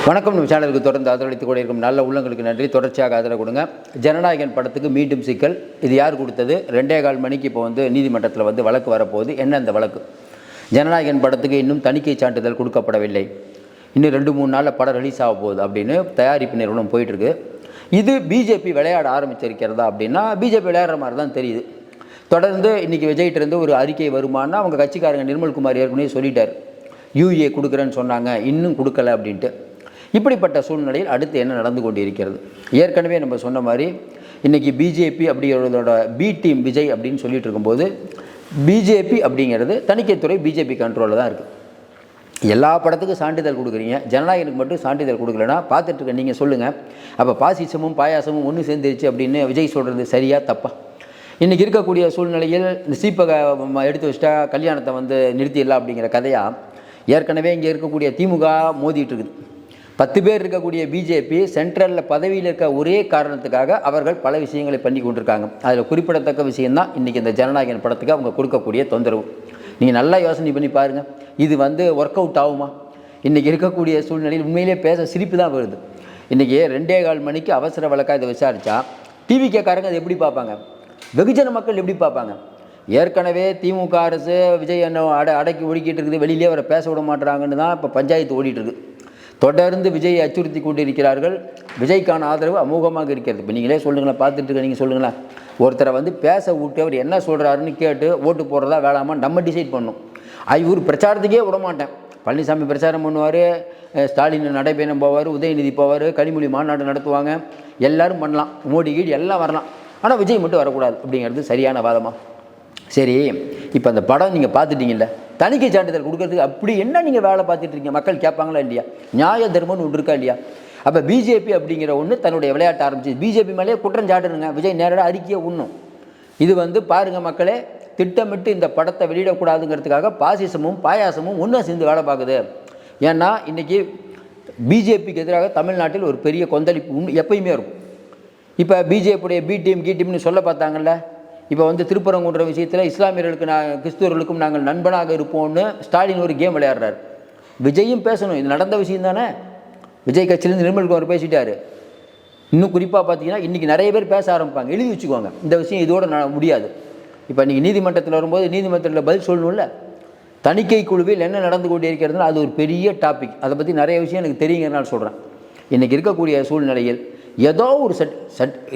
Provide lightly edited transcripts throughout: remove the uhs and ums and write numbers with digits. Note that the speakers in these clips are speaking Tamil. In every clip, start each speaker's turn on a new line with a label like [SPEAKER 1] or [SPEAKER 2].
[SPEAKER 1] வணக்கம். நம்ம சேனலுக்கு தொடர்ந்து ஆதரவளித்துக் கூட இருக்கும் நல்ல உள்ளங்களுக்கு நன்றி. தொடர்ச்சியாக ஆதரவு கொடுங்க. ஜனநாயகன் படத்துக்கு மீண்டும் சிக்கல். இது யார் கொடுத்தது? 2.25 மணிக்கு இப்போ நீதிமன்றத்தில் வழக்கு வரப்போகுது. என்ன அந்த வழக்கு? ஜனநாயகன் படத்துக்கு இன்னும் தணிக்கை சான்றிதழ் கொடுக்கப்படவில்லை, இன்னும் 2-3 நாளில் படம் ரிலீஸ் ஆக போகுது அப்படின்னு தயாரிப்பு நிறுவனம் போயிட்டுருக்கு. இது பிஜேபி விளையாட ஆரம்பிச்சிருக்கிறதா அப்படின்னா பிஜேபி விளையாடுற மாதிரி தான் தெரியுது. தொடர்ந்து இன்றைக்கி விஜய்கிட்டேருந்து ஒரு அறிக்கை வருமானா அவங்க கட்சிக்காரங்க நிர்மல்குமார் ஏற்கனவே சொல்லிட்டார், யூஏ கொடுக்குறேன்னு சொன்னாங்க, இன்னும் கொடுக்கல அப்படின்ட்டு. இப்படிப்பட்ட சூழ்நிலையில் அடுத்து என்ன நடந்து கொண்டு இருக்கிறது? ஏற்கனவே நம்ம சொன்ன மாதிரி இன்றைக்கி பிஜேபி அப்படிங்கிறதோட பி டீம் விஜய் அப்படின்னு சொல்லிட்டு இருக்கும்போது பிஜேபி அப்படிங்கிறது தணிக்கைத்துறை பிஜேபி கண்ட்ரோலில் தான் இருக்குது. எல்லா படத்துக்கும் சான்றிதழ் கொடுக்குறீங்க, ஜனநாயகனுக்கு மட்டும் சான்றிதழ் கொடுக்கலன்னா பார்த்துட்ருக்க நீங்கள் சொல்லுங்கள். அப்போ பாசிசமும் பாயாசமும் ஒன்று சேர்ந்துருச்சு அப்படின்னு விஜய் சொல்கிறது சரியா தப்பா? இன்றைக்கி இருக்கக்கூடிய சூழ்நிலையில் இந்த சீப்பை எடுத்து வச்சுட்டா கல்யாணத்தை நிறுத்திடலாம் அப்படிங்கிற கதையாக ஏற்கனவே இங்கே இருக்கக்கூடிய திமுக மோதிட்டு இருக்குது. 10 பேர் இருக்கக்கூடிய பிஜேபி சென்ட்ரலில் பதவியில் இருக்க ஒரே காரணத்துக்காக அவர்கள் பல விஷயங்களை பண்ணி கொண்டிருக்காங்க. அதில் குறிப்பிடத்தக்க விஷயந்தான் இன்றைக்கி இந்த ஜனநாயகன் படத்துக்கு அவங்க கொடுக்கக்கூடிய தொந்தரவு. நீங்கள் நல்லா யோசனை பண்ணி பாருங்கள், இது ஒர்க் அவுட் ஆகுமா? இன்றைக்கி இருக்கக்கூடிய சூழ்நிலையில் உண்மையிலே பேச சிரிப்பு தான் வருது. இன்றைக்கி 2.25 மணிக்கு அவசர வழக்காக இதை விசாரித்தா டிவிகேக்காரங்க அதை எப்படி பார்ப்பாங்க? வெகுஜன மக்கள் எப்படி பார்ப்பாங்க? ஏற்கனவே திமுக அரசு விஜய் என்ன அடக்கி ஒடுக்கிட்டு இருக்குது, வெளியிலே அவரை பேச விட மாட்டுறாங்கன்னு தான் இப்போ பஞ்சாயத்து ஓடிட்டுருக்கு. தொடர்ந்து விஜயை அச்சுறுத்தி கொண்டு இருக்கிறார்கள். விஜய்க்கான ஆதரவு அமோகமாக இருக்கிறது. இப்போ நீங்களே சொல்லுங்களேன், பார்த்துட்டு இருக்க நீங்கள் சொல்லுங்களேன். ஒருத்தரை பேச விட்டு அவர் என்ன சொல்கிறாருன்னு கேட்டு ஓட்டு போடுறதா வேளாமா நம்ம டிசைட் பண்ணணும். இவர் பிரச்சாரத்துக்கே விட மாட்டேன். பழனிசாமி பிரச்சாரம் பண்ணுவார், ஸ்டாலின் நடைபயணம் போவார், உதயநிதி போவார், கனிமொழி மாநாடு நடத்துவாங்க, எல்லோரும் பண்ணலாம், மோடி கீடி எல்லாம் வரலாம், ஆனால் விஜய் மட்டும் வரக்கூடாது அப்படிங்கிறது சரியான வாதமாக? சரி, இப்போ அந்த படம் நீங்கள் பார்த்துட்டீங்கல்ல, தணிக்கை சான்றிதழ் கொடுக்கறதுக்கு அப்படி என்ன நீங்கள் வேலை பார்த்துட்ருக்கீங்க? மக்கள் கேட்பாங்களா இல்லையா? நியாய தர்மம்னு ஒன்று இருக்கா இல்லையா? அப்போ பிஜேபி அப்படிங்கிற ஒன்று தன்னுடைய விளையாட்ட ஆரம்பிச்சு பிஜேபி மேலேயே குற்றம் சாட்டுருங்க. விஜய் நேரடியாக அறிக்கையை உண்ணும். இது பாருங்கள் மக்களே, திட்டமிட்டு இந்த படத்தை வெளியிடக்கூடாதுங்கிறதுக்காக பாசிசமும் பாயாசமும் ஒன்றும் சேர்ந்து வேலை பார்க்குது. ஏன்னா இன்றைக்கி பிஜேபிக்கு எதிராக தமிழ்நாட்டில் ஒரு பெரிய கொந்தளிப்பு எப்பயுமே இருக்கும். இப்போ பிஜேபியுடைய பி டீம் கி டீம்னு சொல்ல பார்த்தாங்கல்ல, இப்போ திருப்பரங்குன்ற விஷயத்தில் இஸ்லாமியர்களுக்கு கிறிஸ்துவர்களுக்கும் நாங்கள் நண்பனாக இருப்போம்னு ஸ்டாலின் ஒரு கேம் விளையாடுறாரு. விஜயும் பேசணும், இது நடந்த விஷயம் தானே. விஜய் கட்சியிலேருந்து நிர்மல்குமார் பேசிட்டார். இன்னும் குறிப்பாக பார்த்தீங்கன்னா இன்றைக்கி நிறைய பேர் பேச ஆரம்பிப்பாங்க. எழுதி வச்சுக்கோங்க, இந்த விஷயம் இதோடு முடியாது. இப்போ இன்றைக்கி நீதிமன்றத்தில் வரும்போது நீதிமன்றத்தில் பதில் சொல்லணும்ல. தணிக்கை குழுவில் என்ன நடந்து கொண்டே இருக்கிறதுனா அது ஒரு பெரிய டாபிக். அதை பற்றி நிறைய விஷயம் எனக்கு தெரியுங்கிறனால சொல்கிறேன். இன்றைக்கி இருக்கக்கூடிய சூழ்நிலையில் ஏதோ ஒரு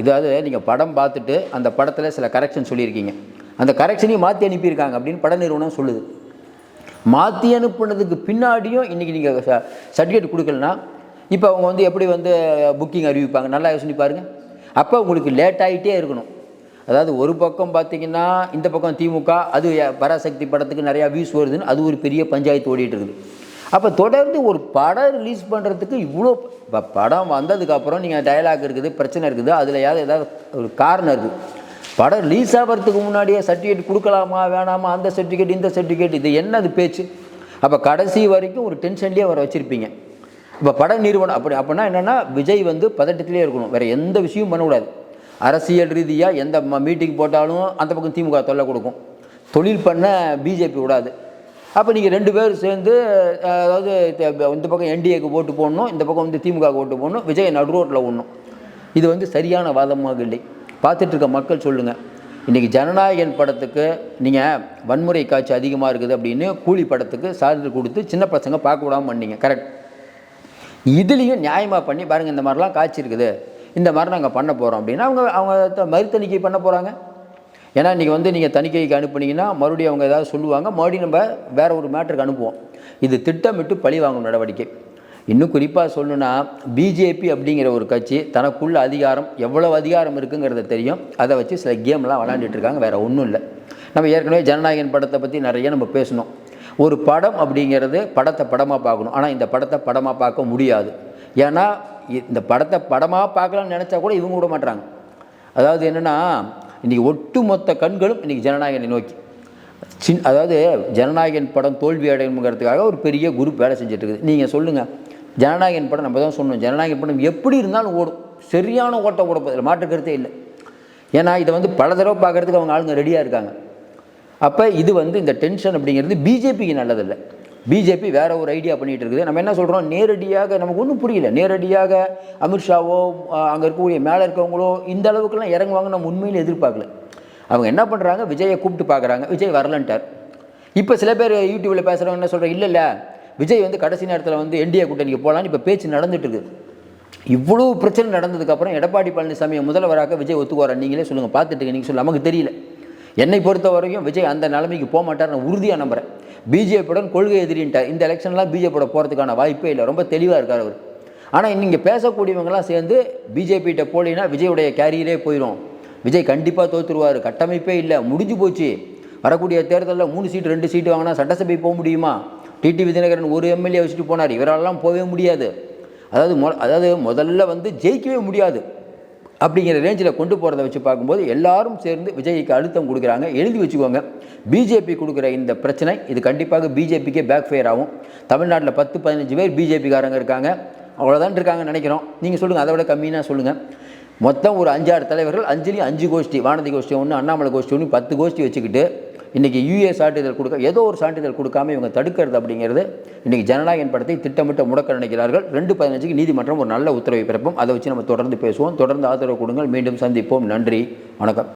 [SPEAKER 1] இதாவது நீங்கள் படம் பார்த்துட்டு அந்த படத்தில் சில கரெக்ஷன் சொல்லியிருக்கீங்க, அந்த கரெக்ஷனையும் மாற்றி அனுப்பியிருக்காங்க அப்படின்னு பட நிறுவனம் சொல்லுது. மாற்றி அனுப்புனதுக்கு பின்னாடியும் இன்றைக்கி நீங்கள் சர்டிஃபிகேட் கொடுக்கலனா இப்போ அவங்க எப்படி புக்கிங் அறிவிப்பாங்க? நல்லா யோசனை பாருங்கள். அப்போ உங்களுக்கு லேட் ஆகிட்டே இருக்கணும். அதாவது ஒரு பக்கம் பார்த்திங்கன்னா இந்த பக்கம் திமுக அது பராசக்தி படத்துக்கு நிறையா வியூஸ் வருதுன்னு அது ஒரு பெரிய பஞ்சாயத்து ஓடிட்டு இருக்குது. அப்போ தொடர்ந்து ஒரு படம் ரிலீஸ் பண்ணுறதுக்கு இவ்வளோ படம் வந்ததுக்கப்புறம் நீங்கள் டயலாக் இருக்குது, பிரச்சனை இருக்குது, அதில் ஏதாவது ஒரு காரணம் இருக்குது. படம் ரிலீஸ் ஆகிறதுக்கு முன்னாடியே சர்டிஃபிகேட் கொடுக்கலாமா வேணாமா, அந்த சர்டிஃபிகேட் இந்த சர்டிஃபிகேட், இது என்னது பேச்சு? அப்போ கடைசி வரைக்கும் ஒரு டென்ஷன்லேயே அவரை வச்சுருப்பீங்க. இப்போ பட நிறுவனம் அப்படின்னா என்னென்னா விஜய் பதட்டத்திலே இருக்கணும், வேறு எந்த விஷயமும் பண்ணக்கூடாது. அரசியல் ரீதியாக எந்த மீட்டிங் போட்டாலும் அந்த பக்கம் திமுக தொல்லை கொடுக்கும், தொழில் பண்ண பிஜேபி விடாது. அப்போ நீங்கள் 2 பேர் சேர்ந்து அதாவது இந்த பக்கம் என்டிஏக்கு ஓட்டு போடணும், இந்த பக்கம் திமுக ஓட்டு போடணும், விஜய் நடு ரோட்டில் ஓடணும். இது சரியான வாதமாக இல்லை. பார்த்துட்ருக்க மக்கள் சொல்லுங்கள். இன்றைக்கி ஜனநாயகன் படத்துக்கு நீங்கள் வன்முறை காட்சி அதிகமாக இருக்குது அப்படின்னு கூலி படத்துக்கு சான்றிதழ் கொடுத்து சின்ன பசங்க பார்க்க விடாமல் பண்ணீங்க, கரெக்ட். இதுலேயும் நியாயமாக பண்ணி பாருங்கள், இந்த மாதிரிலாம் காட்சி இருக்குது, இந்த மாதிரி நாங்கள் பண்ண போகிறோம் அப்படின்னா அவங்க மறுதணிக்கை பண்ண போகிறாங்க. ஏன்னா இன்றைக்கி நீங்கள் தணிக்கைக்கு அனுப்புனீங்கன்னா மறுபடியும் அவங்க ஏதாவது சொல்லுவாங்க, மறுபடியும் நம்ம வேறு ஒரு மேட்டருக்கு அனுப்புவோம். இது திட்டமிட்டு பழி வாங்கும் நடவடிக்கை. இன்னும் குறிப்பாக சொல்லணுன்னா பிஜேபி அப்படிங்கிற ஒரு கட்சி தனக்குள்ள அதிகாரம் எவ்வளோ அதிகாரம் இருக்குங்கிறத தெரியும். அதை வச்சு சில கேம்லாம் விளாண்டுட்டுருக்காங்க, வேறு ஒன்றும் இல்லை. நம்ம ஏற்கனவே ஜனநாயகன் படத்தை பற்றி நிறைய நம்ம பேசணும். ஒரு படம் அப்படிங்கிறது படத்தை படமாக பார்க்கணும், ஆனால் இந்த படத்தை படமாக பார்க்க முடியாது. ஏன்னா இந்த படத்தை படமாக பார்க்கலாம்னு நினச்சா கூட இவங்க விட மாட்டாங்க. அதாவது என்னென்னா இன்றைக்கி ஒட்டுமொத்த கண்களும் இன்றைக்கி ஜனநாயகனை நோக்கி அதாவது ஜனநாயகன் படம் தோல்வி அடையணுங்கிறதுக்காக ஒரு பெரிய குரூப் வேலை செஞ்சுட்ருக்குது. நீங்கள் சொல்லுங்கள், ஜனநாயகன் படம் நம்ம தான் சொன்னோம், ஜனநாயகன் படம் எப்படி இருந்தாலும் ஓடும், சரியான ஓட்டம் ஓட போதில்லை, மாற்றுக்கருத்தே இல்லை. ஏன்னா இதை பல தடவை பார்க்குறதுக்கு அவங்க ஆளுங்க ரெடியாக இருக்காங்க. அப்போ இது இந்த டென்ஷன் அப்படிங்கிறது பிஜேபிக்கு நல்லதில்லை. பிஜேபி வேற ஒரு ஐடியா பண்ணிகிட்டு இருக்குது. நம்ம என்ன சொல்கிறோம், நேரடியாக நமக்கு ஒன்றும் புரியல, நேரடியாக அமித்ஷாவோ அங்கே இருக்கக்கூடிய மேலே இருக்கவங்களோ இந்த அளவுக்குலாம் இறங்குவாங்க நம்ம உண்மையில் எதிர்பார்க்கல. அவங்க என்ன பண்ணுறாங்க, விஜயை கூப்பிட்டு பார்க்குறாங்க, விஜய் வரலன்ட்டார். இப்போ சில பேர் யூடியூப்பில் பேசுகிறவங்க என்ன சொல்கிறாங்க, இல்லை விஜய் வந்து கடைசி நேரத்தில் வந்து என்டிஏ கூட்டணிக்கு போகலான்னு இப்போ பேச்சு நடந்துட்டு இருக்குது. இவ்வளோ பிரச்சனை நடந்ததுக்கப்புறம் எடப்பாடி பழனிசாமியை முதல்வராக விஜய் ஒத்துக்குவார், நீங்களே சொல்லுங்கள், பார்த்துட்டு நீங்கள் சொல்ல, நமக்கு தெரியல. என்னை பொறுத்த வரைக்கும் விஜய் அந்த நிலைமைக்கு போக மாட்டார், நான் உறுதியாக நம்புகிறேன். பிஜேபியுடன் கொள்கை எதிரின்ட்டார். இந்த எலெக்ஷன்லாம் பிஜேபியோட போகிறதுக்கான வாய்ப்பே இல்லை, ரொம்ப தெளிவாக இருக்கார் அவர். ஆனால் இங்கே பேசக்கூடியவங்களாம் சேர்ந்து பிஜேபிகிட்ட போலினா விஜயுடைய கேரியரே போயிடும், விஜய் கண்டிப்பாக தோற்றுருவார், கட்டமைப்பே இல்லை, முடிஞ்சு போச்சு, வரக்கூடிய தேர்தலில் 3 சீட்டு 2 சீட்டு வாங்கினா சட்டசபை போக முடியுமா, டிடிவி தினகரன் ஒரு எம்எல்ஏ வச்சுட்டு போனார், இவரெல்லாம் போகவே முடியாது, அதாவது முதல்ல வந்து ஜெயிக்கவே முடியாது அப்படிங்கிற ரேஞ்சில் கொண்டு போகிறத வச்சு பார்க்கும்போது எல்லாரும் சேர்ந்து விஜய்க்கு அழுத்தம் கொடுக்குறாங்க. எழுதி வச்சுக்கோங்க, பிஜேபி கொடுக்குற இந்த பிரச்சனை இது கண்டிப்பாக பிஜேபிக்கே பேக் ஃபயர் ஆகும். தமிழ்நாட்டில் 10-15 பேர் பிஜேபிக்காரங்க இருக்காங்க, அவ்வளோதான் இருக்காங்கன்னு நினைக்கிறோம். நீங்கள் சொல்லுங்கள், அதை விட கம்மியாக சொல்லுங்கள். மொத்தம் ஒரு 5-6 தலைவர்கள், 5 கோஷ்டி, வானதி கோஷ்டி ஒன்று, அண்ணாமலை கோஷ்டி ஒன்று, 10 கோஷ்டி வச்சுக்கிட்டு இன்றைக்கி யூஏ சான்றிதழ் கொடுக்க, ஏதோ ஒரு சான்றிதழ் கொடுக்காமல் இவங்க தடுக்கிறது அப்படிங்கிறது இன்றைக்கி ஜனநாயகன் படத்தை திட்டமிட்ட முடக்க நினைக்கிறார்கள். 2/15க்கு நீதிமன்றம் ஒரு நல்ல உத்தரவை பிறப்பும், அதை வச்சு நம்ம தொடர்ந்து பேசுவோம். தொடர்ந்து ஆதரவு கொடுங்கள். மீண்டும் சந்திப்போம். நன்றி, வணக்கம்.